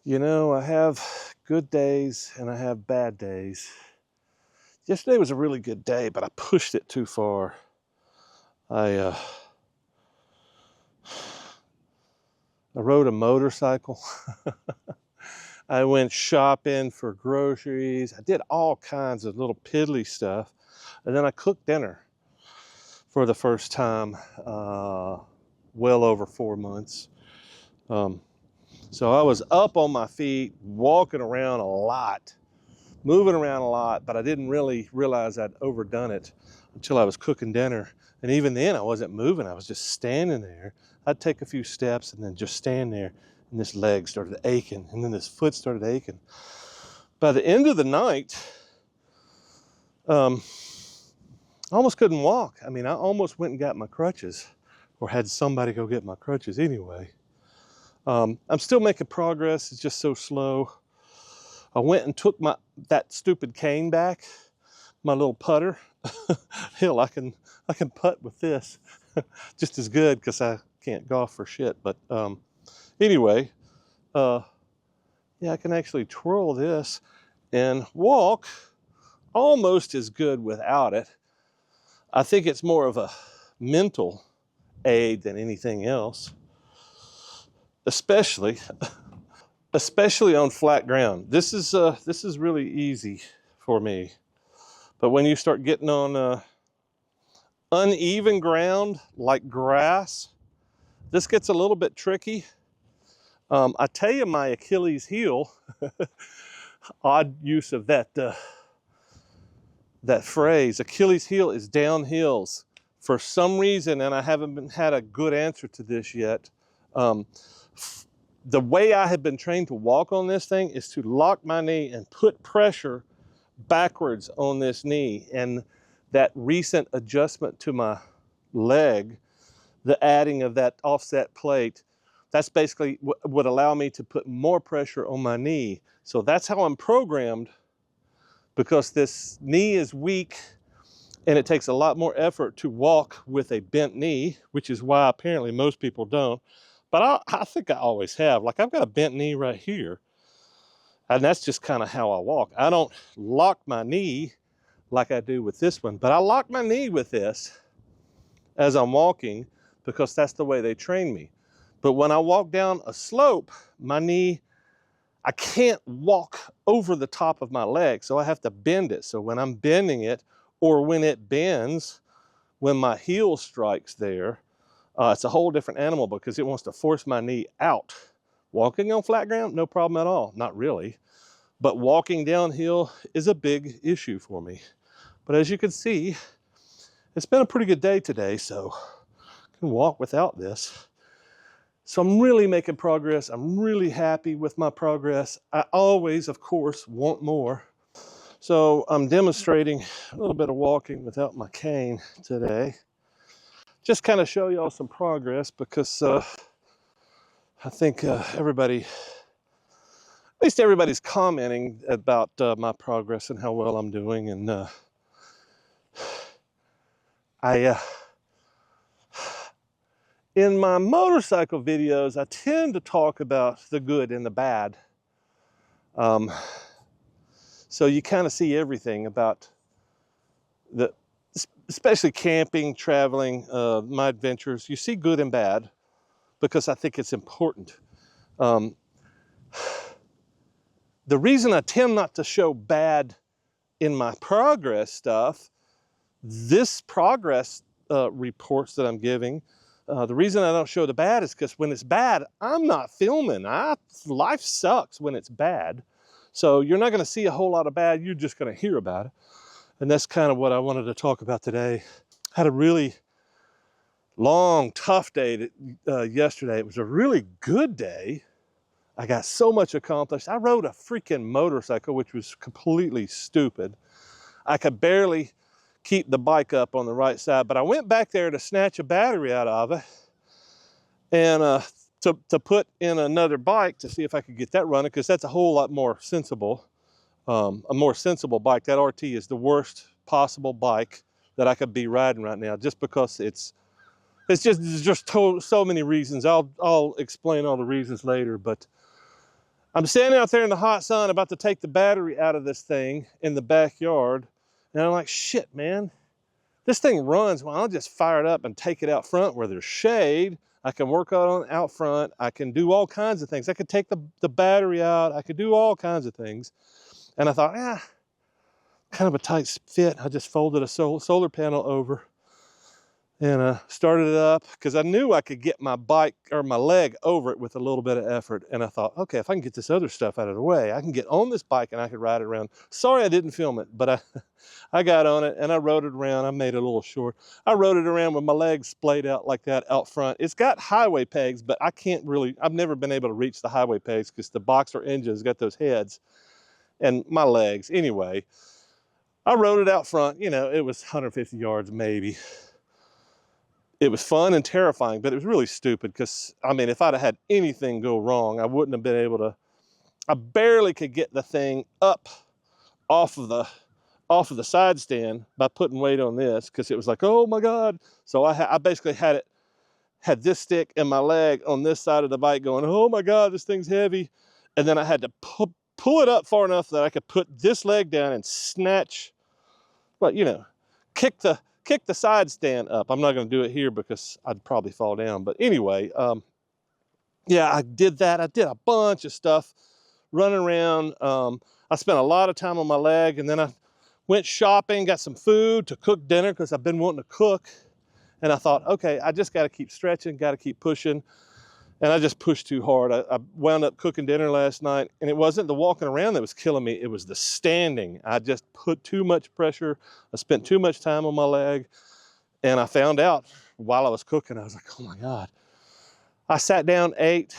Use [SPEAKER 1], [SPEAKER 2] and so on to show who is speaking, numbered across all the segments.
[SPEAKER 1] You know, I have good days and I have bad days. Yesterday was a really good day, but I pushed it too far. I rode a motorcycle. I went shopping for groceries. I did all kinds of little piddly stuff. And then I cooked dinner for the first time, well over 4 months. So I was up on my feet, walking around a lot, moving around a lot, but I didn't really realize I'd overdone it until I was cooking dinner. And even then I wasn't moving, I was just standing there. I'd take a few steps and then just stand there, and this leg started aching, and then this foot started aching. By the end of the night, I almost couldn't walk. I mean, I almost went and got my crutches, or had somebody go get my crutches anyway. I'm still making progress, it's just so slow. I went and took that stupid cane back, my little putter. Hell, I can putt with this just as good, because I can't golf for shit. But anyway, yeah, I can actually twirl this and walk almost as good without it. I think it's more of a mental aid than anything else, especially on flat ground. This is really easy for me. But when you start getting on uneven ground like grass, this gets a little bit tricky. I tell you, my Achilles heel, odd use of that phrase, Achilles heel is downhills. For some reason, and I haven't had a good answer to this yet, the way I have been trained to walk on this thing is to lock my knee and put pressure backwards on this knee. And that recent adjustment to my leg, the adding of that offset plate, that's basically what would allow me to put more pressure on my knee. So that's how I'm programmed, because this knee is weak and it takes a lot more effort to walk with a bent knee, which is why apparently most people don't. But I think I always have. Like, I've got a bent knee right here, and that's just kind of how I walk. I don't lock my knee like I do with this one, but I lock my knee with this as I'm walking, because that's the way they train me. But when I walk down a slope, my knee, I can't walk over the top of my leg, so I have to bend it. So when I'm bending it, or when it bends, when my heel strikes there, it's a whole different animal, because it wants to force my knee out. Walking on flat ground, no problem at all, not really. But walking downhill is a big issue for me. But as you can see, it's been a pretty good day today, so I can walk without this. So I'm really making progress. I'm really happy with my progress. I always, of course, want more. So I'm demonstrating a little bit of walking without my cane today. Just kind of show y'all some progress, because I think everybody, at least everybody's commenting about my progress and how well I'm doing. And in my motorcycle videos, I tend to talk about the good and the bad. So you kind of see everything about especially camping, traveling, my adventures. You see good and bad, because I think it's important. The reason I tend not to show bad in my progress stuff, this progress reports that I'm giving, the reason I don't show the bad is because when it's bad, I'm not filming. Life sucks when it's bad. So you're not going to see a whole lot of bad, you're just going to hear about it. And that's kind of what I wanted to talk about today. I had a really long, tough day yesterday. It was a really good day. I got so much accomplished. I rode a freaking motorcycle, which was completely stupid. I could barely keep the bike up on the right side, but I went back there to snatch a battery out of it and to put in another bike to see if I could get that running, because that's a whole lot more sensible. A more sensible bike. That RT is the worst possible bike that I could be riding right now, just because there's just so many reasons. I'll explain all the reasons later, but I'm standing out there in the hot sun about to take the battery out of this thing in the backyard. And I'm like, shit, man, this thing runs. Well, I'll just fire it up and take it out front where there's shade. I can work on it out front. I can do all kinds of things. I could take the battery out. I could do all kinds of things. And I thought, kind of a tight fit. I just folded a solar panel over and started it up because I knew I could get my bike or my leg over it with a little bit of effort. And I thought, okay, if I can get this other stuff out of the way, I can get on this bike and I could ride it around. Sorry I didn't film it, but I got on it and I rode it around. I made it a little short. I rode it around with my legs splayed out like that out front. It's got highway pegs, but I can't really, I've never been able to reach the highway pegs because the boxer engine's got those heads and my legs. Anyway, I rode it out front. You know, it was 150 yards maybe. It was fun and terrifying, but it was really stupid because, I mean, if I'd have had anything go wrong, I wouldn't have been able to, I barely could get the thing up off of the side stand by putting weight on this because it was like, oh my God. So I basically had this stick and my leg on this side of the bike going, oh my God, this thing's heavy. And then I had to pull it up far enough that I could put this leg down and snatch, well, you know, kick the side stand up. I'm not going to do it here because I'd probably fall down. But anyway, yeah, I did that. I did a bunch of stuff running around. I spent a lot of time on my leg, and then I went shopping, got some food to cook dinner because I've been wanting to cook. And I thought, okay, I just got to keep stretching, got to keep pushing. And I just pushed too hard. I wound up cooking dinner last night, and it wasn't the walking around that was killing me. It was the standing. I just put too much pressure. I spent too much time on my leg, and I found out while I was cooking, I was like, oh my God. I sat down, ate,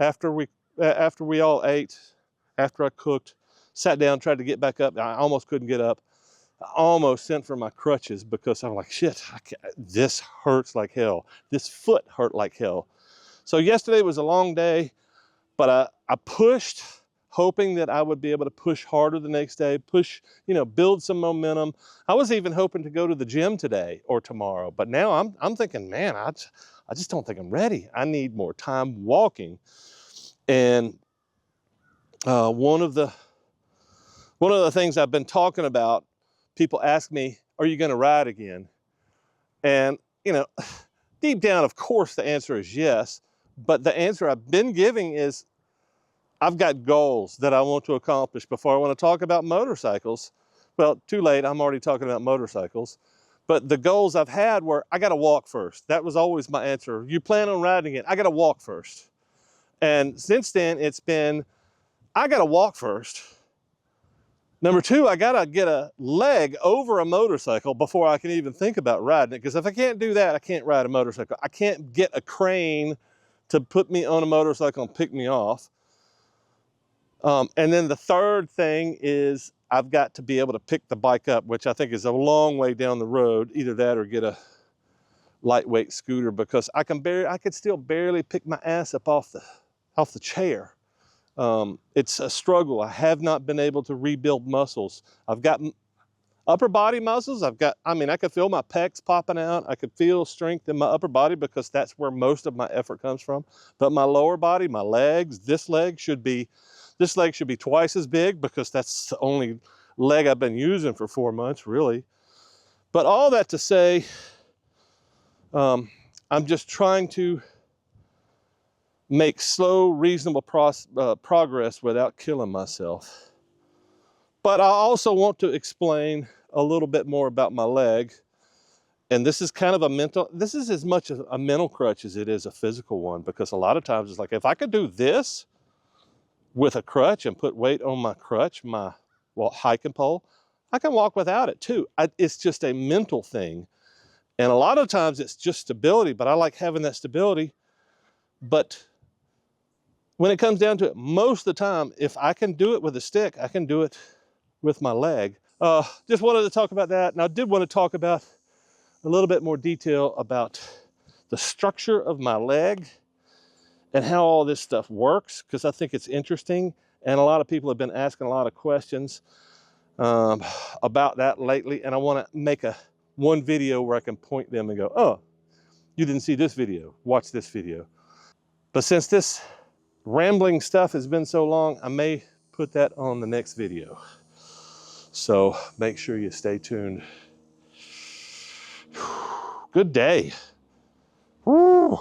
[SPEAKER 1] after we all ate, after I cooked, sat down, tried to get back up. I almost couldn't get up. I almost sent for my crutches because I'm like, shit, this hurts like hell. This foot hurt like hell. So yesterday was a long day, but I pushed, hoping that I would be able to push harder the next day, build some momentum. I was even hoping to go to the gym today or tomorrow, but now I'm thinking, man, I just don't think I'm ready. I need more time walking. And one of the things I've been talking about, people ask me, are you going to ride again? And, deep down, of course, the answer is yes. But the answer I've been giving is I've got goals that I want to accomplish before I want to talk about motorcycles. Well, too late, I'm already talking about motorcycles. But the goals I've had were, I got to walk first. That was always my answer. You plan on riding it, I got to walk first. And since then, it's been, I got to walk first. Number two, I got to get a leg over a motorcycle before I can even think about riding it. Because if I can't do that, I can't ride a motorcycle. I can't get a crane to put me on a motorcycle and pick me off. And then the third thing is I've got to be able to pick the bike up, which I think is a long way down the road. Either that or get a lightweight scooter because I could still barely pick my ass up off the chair. It's a struggle. I have not been able to rebuild muscles. I've got upper body muscles. I could feel my pecs popping out. I could feel strength in my upper body because that's where most of my effort comes from. But my lower body, my legs, this leg should be twice as big because that's the only leg I've been using for 4 months, really. But all that to say, I'm just trying to make slow, reasonable progress without killing myself. But I also want to explain a little bit more about my leg. And this is kind of this is as much a mental crutch as it is a physical one, because a lot of times it's like, if I could do this with a crutch and put weight on my crutch, my hiking pole, I can walk without it too. It's just a mental thing. And a lot of times it's just stability, but I like having that stability. But when it comes down to it, most of the time, if I can do it with a stick, I can do it with my leg. Just wanted to talk about that. And I did want to talk about a little bit more detail about the structure of my leg and how all this stuff works, because I think it's interesting. And a lot of people have been asking a lot of questions about that lately. And I want to make one video where I can point them and go, oh, you didn't see this video, watch this video. But since this rambling stuff has been so long, I may put that on the next video. So make sure you stay tuned. Good day. Woo.